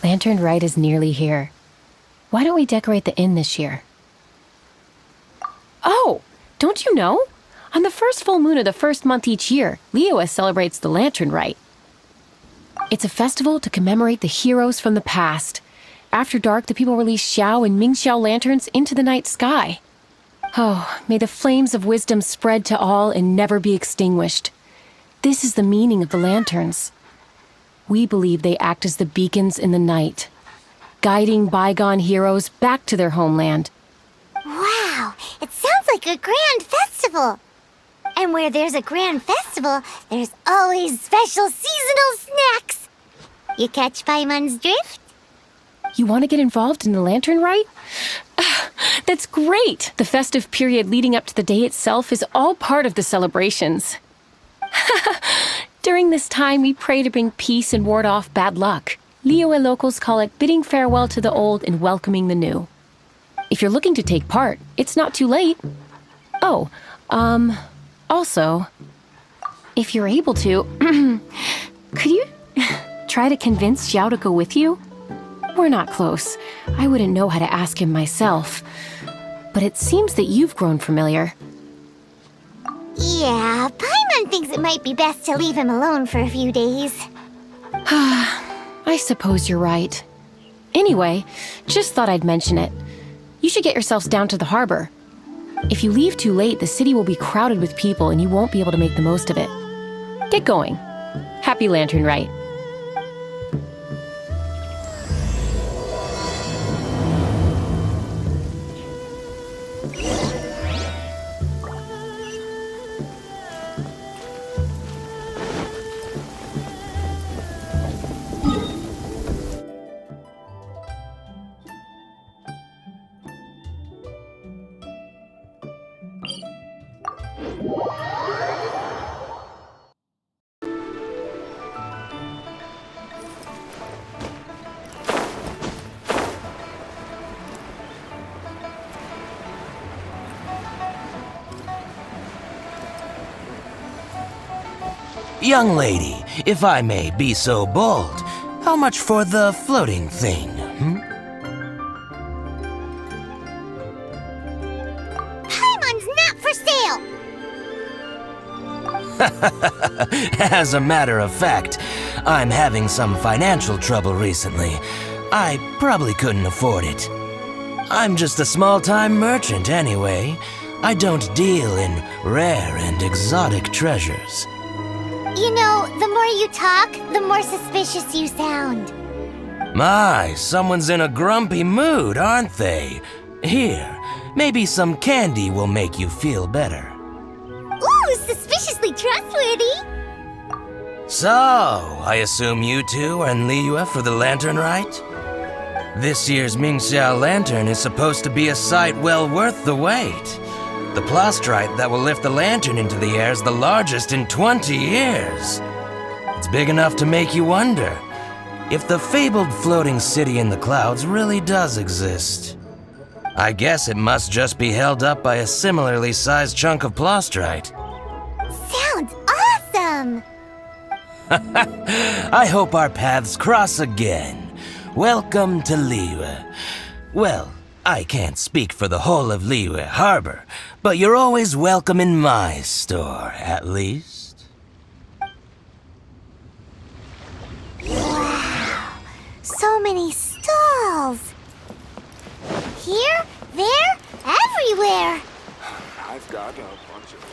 Lantern Rite is nearly here. Why don't we decorate the inn this year? Oh, don't you know? On the first full moon of the first month each year, Liyue celebrates the Lantern Rite. It's a festival to commemorate the heroes from the past. After dark, the people release Xiao and Mingxiao lanterns into the night sky. Oh, may the flames of wisdom spread to all and never be extinguished. This is the meaning of the lanterns. We believe they act as the beacons in the night, guiding bygone heroes back to their homeland. Wow, it sounds like a grand festival. And where there's a grand festival, there's always special seasonal snacks. You catch Paimon's drift? You want to get involved in the Lantern Rite? That's great! The festive period leading up to the day itself is all part of the celebrations. During this time, we pray to bring peace and ward off bad luck. Liyue locals call it bidding farewell to the old and welcoming the new. If you're looking to take part, it's not too late. Oh, also, if you're able to, could you try to convince Xiao to go with you? We're not close. I wouldn't know how to ask him myself. But it seems that you've grown familiar. Yeah, Paimon thinks it might be best to leave him alone for a few days. I suppose you're right. Anyway, just thought I'd mention it. You should get yourselves down to the harbor. If you leave too late, the city will be crowded with people and you won't be able to make the most of it. Get going. Happy Lantern Rite. Young lady, if I may be so bold, how much for the floating thing, Paimon's not for sale! As a matter of fact, I'm having some financial trouble recently. I probably couldn't afford it. I'm just a small-time merchant anyway. I don't deal in rare and exotic treasures. You know, the more you talk, the more suspicious you sound. My, someone's in a grumpy mood, aren't they? Here, maybe some candy will make you feel better. Ooh, suspiciously trustworthy! So, I assume you two are in Liyue for the Lantern Rite? This year's Mingxiao Lantern is supposed to be a sight well worth the wait. The plastrite that will lift the lantern into the air is the largest in 20 years. It's big enough to make you wonder if the fabled floating city in the clouds really does exist. I guess it must just be held up by a similarly sized chunk of plastrite. Sounds awesome! I hope our paths cross again. Welcome to Liyue. Well, I can't speak for the whole of Liyue Harbor, but you're always welcome in my store, at least. Wow, so many stalls! Here, there, everywhere! I've got a bunch of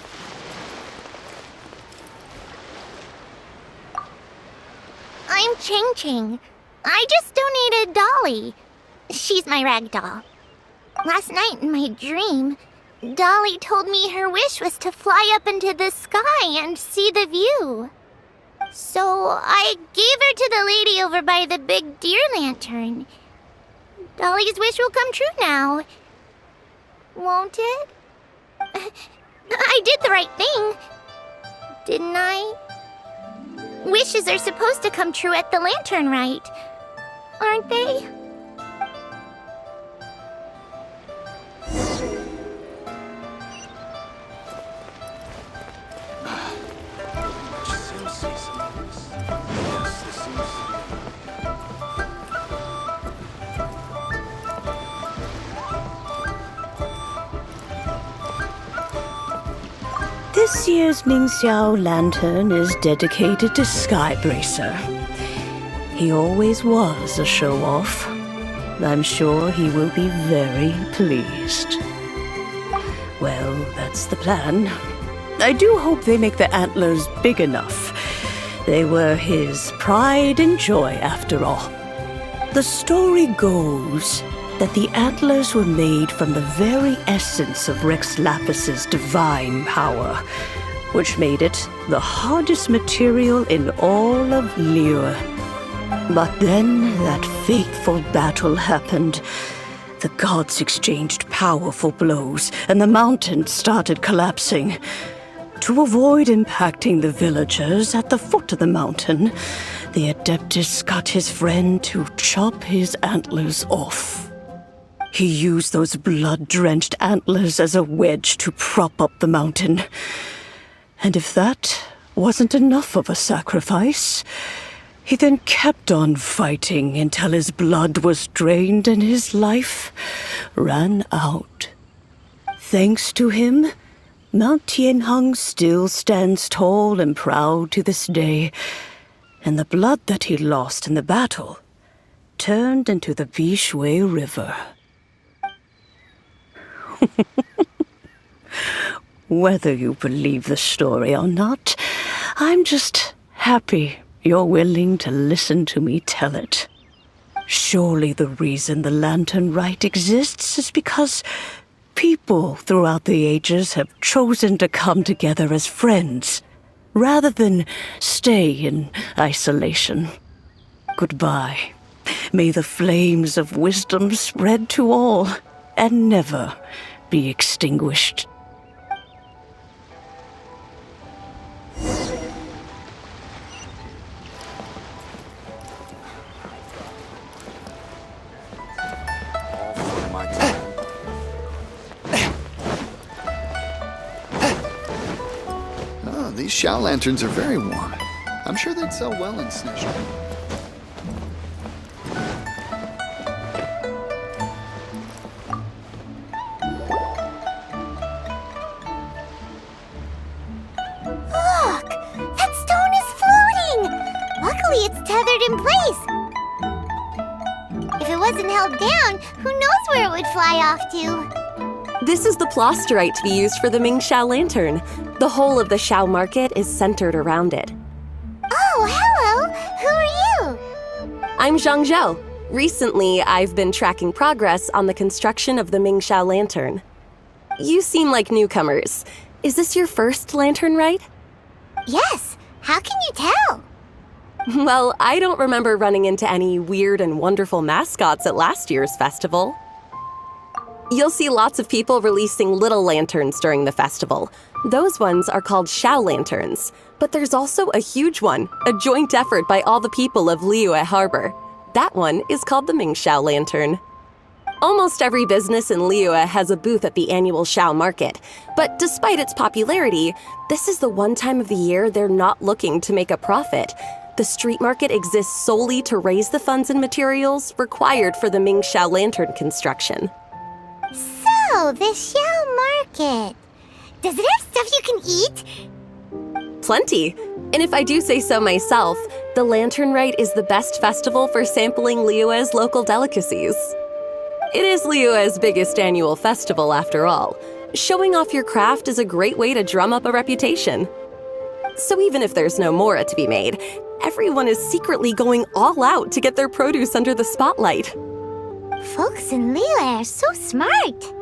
I'm Ching Ching. I just donated Dolly. She's my rag doll. Last night in my dream, Dolly told me her wish was to fly up into the sky and see the view. So I gave her to the lady over by the big deer lantern. Dolly's wish will come true now. Won't it? I did the right thing, didn't I? Wishes are supposed to come true at the Lantern Rite, aren't they? This year's Xiao Lantern is dedicated to Skybracer. He always was a show-off. I'm sure he will be very pleased. Well, that's the plan. I do hope they make the antlers big enough. They were his pride and joy, after all. The story goes that the antlers were made from the very essence of Rex Lapis's divine power, which made it the hardest material in all of Liyue. But then that fateful battle happened. The gods exchanged powerful blows, and the mountain started collapsing. To avoid impacting the villagers at the foot of the mountain, the Adeptus got his friend to chop his antlers off. He used those blood-drenched antlers as a wedge to prop up the mountain. And if that wasn't enough of a sacrifice, he then kept on fighting until his blood was drained and his life ran out. Thanks to him, Mount Tianheng still stands tall and proud to this day, and the blood that he lost in the battle turned into the Bishui River. Whether you believe the story or not, I'm just happy you're willing to listen to me tell it. Surely the reason the Lantern Rite exists is because people throughout the ages have chosen to come together as friends, rather than stay in isolation. Goodbye. May the flames of wisdom spread to all, and never be extinguished. These Xiao Lanterns are very warm. I'm sure they'd sell well in Snitch. Look! That stone is floating! Luckily it's tethered in place. If it wasn't held down, who knows where it would fly off to? This is the plasterite to be used for the Xiao Lantern. The whole of the Xiao market is centered around it. Oh, hello! Who are you? I'm Zhang Zhou. Recently, I've been tracking progress on the construction of the Xiao Lantern. You seem like newcomers. Is this your first lantern rite? Yes. How can you tell? Well, I don't remember running into any weird and wonderful mascots at last year's festival. You'll see lots of people releasing little lanterns during the festival. Those ones are called Xiao Lanterns. But there's also a huge one, a joint effort by all the people of Liyue Harbor. That one is called the Xiao Lantern. Almost every business in Liyue has a booth at the annual Xiao market. But despite its popularity, this is the one time of the year they're not looking to make a profit. The street market exists solely to raise the funds and materials required for the Xiao Lantern construction. So, the Xiao market. Does it have stuff you can eat? Plenty. And if I do say so myself, the Lantern Rite is the best festival for sampling Liyue's local delicacies. It is Liyue's biggest annual festival, after all. Showing off your craft is a great way to drum up a reputation. So even if there's no mora to be made, everyone is secretly going all out to get their produce under the spotlight. Folks in Liyue are so smart.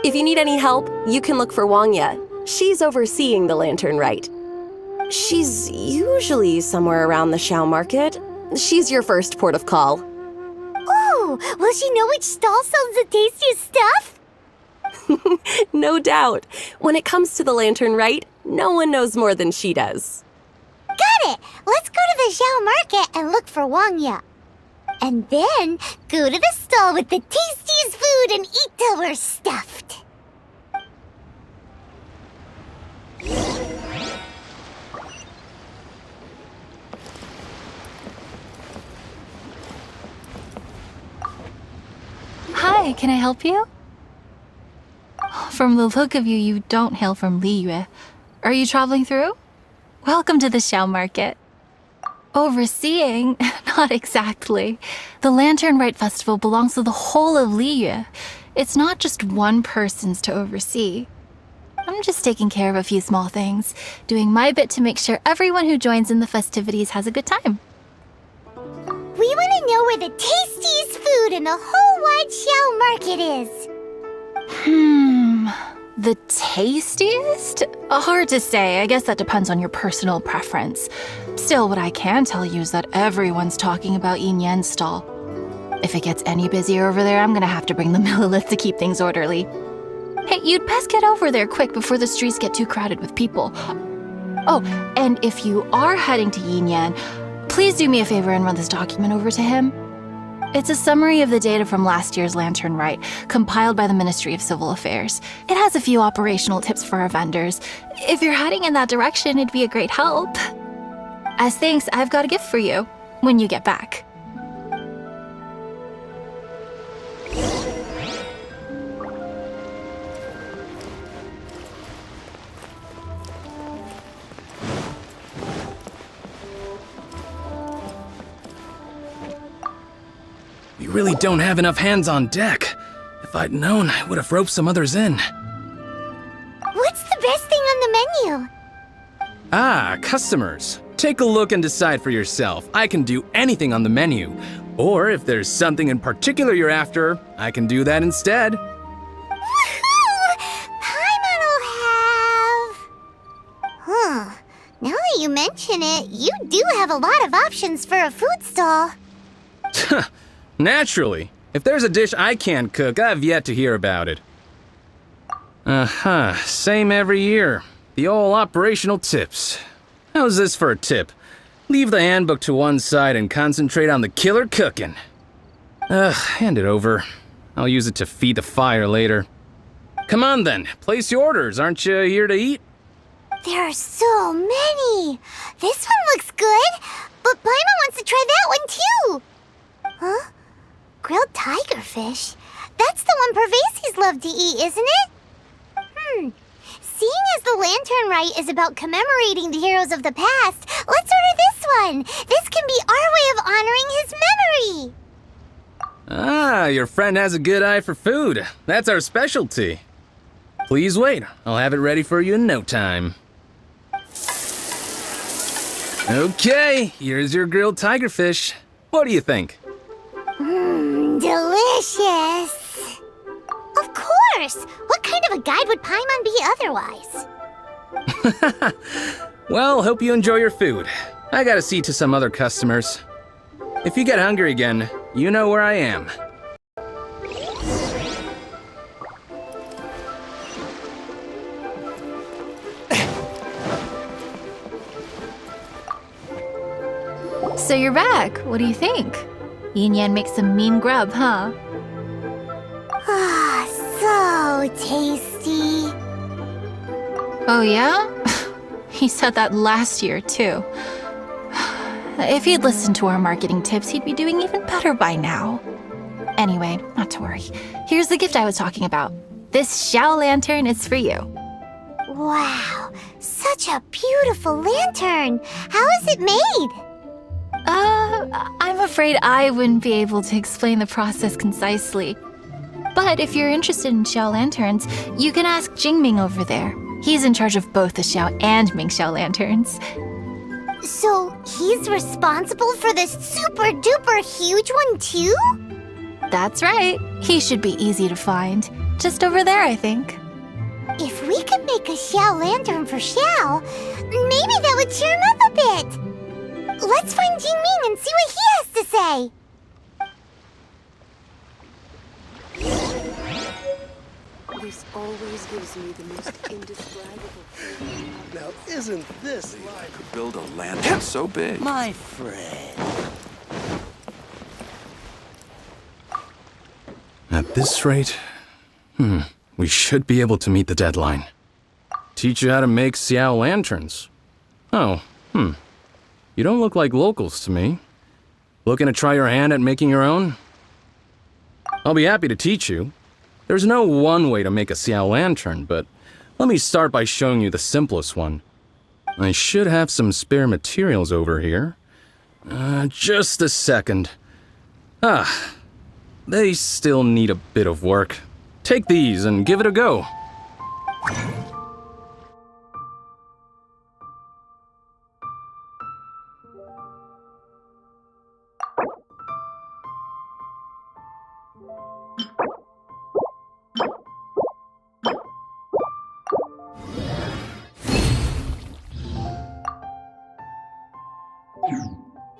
If you need any help, you can look for Wangya. She's overseeing the Lantern Rite. She's usually somewhere around the Xiao market. She's your first port of call. Oh, will she know which stall sells the tastiest stuff? No doubt. When it comes to the Lantern Rite, no one knows more than she does. Got it! Let's go to the Xiao market and look for Wangya. And then go to the stall with the tastiest food and eat till we're stuffed. Hi, can I help you? From the look of you, you don't hail from Liyue. Are you traveling through? Welcome to the Xiao Market. Overseeing? Not exactly. The Lantern Rite Festival belongs to the whole of Liyue. It's not just one person's to oversee. I'm just taking care of a few small things, doing my bit to make sure everyone who joins in the festivities has a good time. We want to know where the tastiest food in the whole wide Xiao Market is. The tastiest? Hard to say. I guess that depends on your personal preference. Still, what I can tell you is that everyone's talking about Yin Yan's stall. If it gets any busier over there, I'm gonna have to bring the millilith to keep things orderly. Hey, you'd best get over there quick before the streets get too crowded with people. Oh, and if you are heading to Yin Yan, please do me a favor and run this document over to him. It's a summary of the data from last year's Lantern Rite, compiled by the Ministry of Civil Affairs. It has a few operational tips for our vendors. If you're heading in that direction, it'd be a great help. As thanks, I've got a gift for you when you get back. We really don't have enough hands on deck. If I'd known, I would have roped some others in. What's the best thing on the menu? Ah, customers. Take a look and decide for yourself. I can do anything on the menu. Or if there's something in particular you're after, I can do that instead. Woohoo! Paimon will have... Now that you mention it, you do have a lot of options for a food stall. Naturally. If there's a dish I can't cook, I've yet to hear about it. Same every year. The old operational tips. How's this for a tip? Leave the handbook to one side and concentrate on the killer cooking. Hand it over. I'll use it to feed the fire later. Come on then, place your orders. Aren't you here to eat? There are so many. This one looks good, but Paimon wants to try that one too. Huh? Grilled tigerfish? That's the one Pervasi's love to eat, isn't it? Seeing as the Lantern Rite is about commemorating the heroes of the past, let's order this one. This can be our way of honoring his memory. Ah, your friend has a good eye for food. That's our specialty. Please wait. I'll have it ready for you in no time. Okay, here's your grilled tigerfish. What do you think? Delicious. Of course. What kind of a guide would Paimon be otherwise? Well, hope you enjoy your food. I gotta see to some other customers. If you get hungry again, you know where I am. So you're back. What do you think? Yin Yan makes some mean grub, huh? Ah, so tasty. Oh yeah? He said that last year, too. If he'd listened to our marketing tips, he'd be doing even better by now. Anyway, not to worry. Here's the gift I was talking about. This Xiao Lantern is for you. Wow, such a beautiful lantern. How is it made? I'm afraid I wouldn't be able to explain the process concisely. But if you're interested in Xiao Lanterns, you can ask Jingming over there. He's in charge of both the Xiao and Mingxiao Lanterns. So he's responsible for this super duper huge one too? That's right. He should be easy to find. Just over there, I think. If we could make a Xiao Lantern for Xiao, maybe that would cheer him up a bit. Let's find Jingming and see what he has to say. This always gives me the most indescribable feeling. Now, isn't this like... Could build a lantern so big. My friend. At this rate, we should be able to meet the deadline. Teach you how to make Xiao Lanterns. Oh, You don't look like locals to me. Looking to try your hand at making your own? I'll be happy to teach you. There's no one way to make a Xiao Lantern, but Let me start by showing you the simplest one. I should have some spare materials over here. Just a second. They still need a bit of work. Take these and give it a go.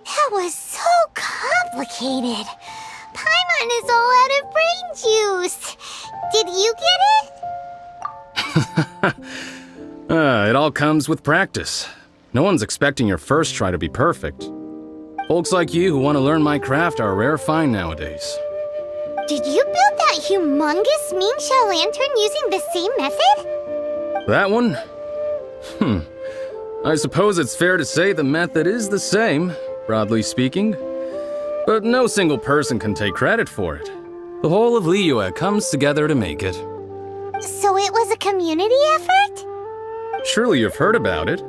That was so complicated. Paimon is all out of brain juice. Did you get it? It all comes with practice. No one's expecting your first try to be perfect. Folks like you who want to learn my craft are a rare find nowadays. Did you build that humongous Ming Xiao Lantern using the same method? That one? I suppose it's fair to say the method is the same, broadly speaking. But no single person can take credit for it. The whole of Liyue comes together to make it. So it was a community effort? Surely you've heard about it.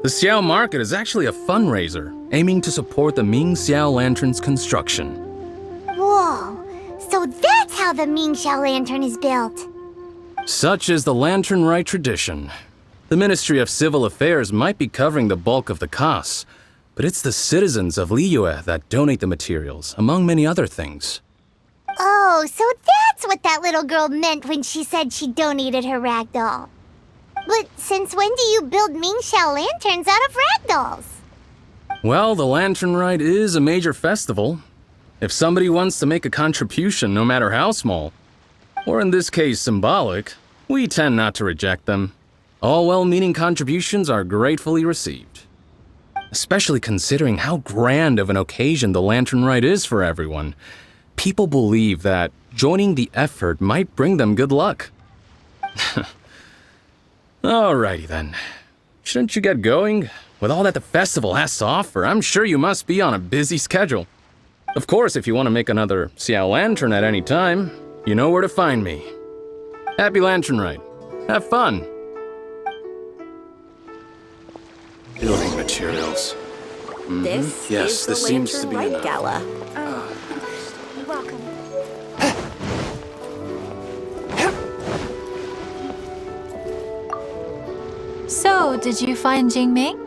The Xiao Market is actually a fundraiser aiming to support the Ming Xiao Lantern's construction. Whoa, so that's how the Ming Xiao Lantern is built. Such is the Lantern Rite tradition. The Ministry of Civil Affairs might be covering the bulk of the costs, but it's the citizens of Liyue that donate the materials, among many other things. Oh, so that's what that little girl meant when she said she donated her ragdoll. But since when do you build Ming Xiao Lanterns out of ragdolls? Well, the Lantern Rite is a major festival. If somebody wants to make a contribution, no matter how small, or in this case symbolic, we tend not to reject them. All well-meaning contributions are gratefully received. Especially considering how grand of an occasion the Lantern Rite is for everyone. People believe that joining the effort might bring them good luck. Alrighty then. Shouldn't you get going? With all that the festival has to offer, I'm sure you must be on a busy schedule. Of course, if you want to make another Xiao Lantern at any time, you know where to find me. Happy Lantern Rite. Have fun. Building materials. This Yes, is this the seems Lantern to be Rite enough. Gala. Welcome. So, did you find Jingming?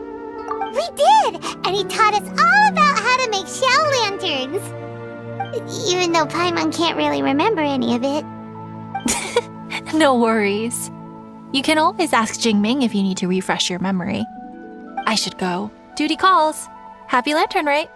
We did! And he taught us all about how to make Xiao Lanterns. Even though Paimon can't really remember any of it. No worries. You can always ask Jingming if you need to refresh your memory. I should go. Duty calls. Happy Lantern Rite.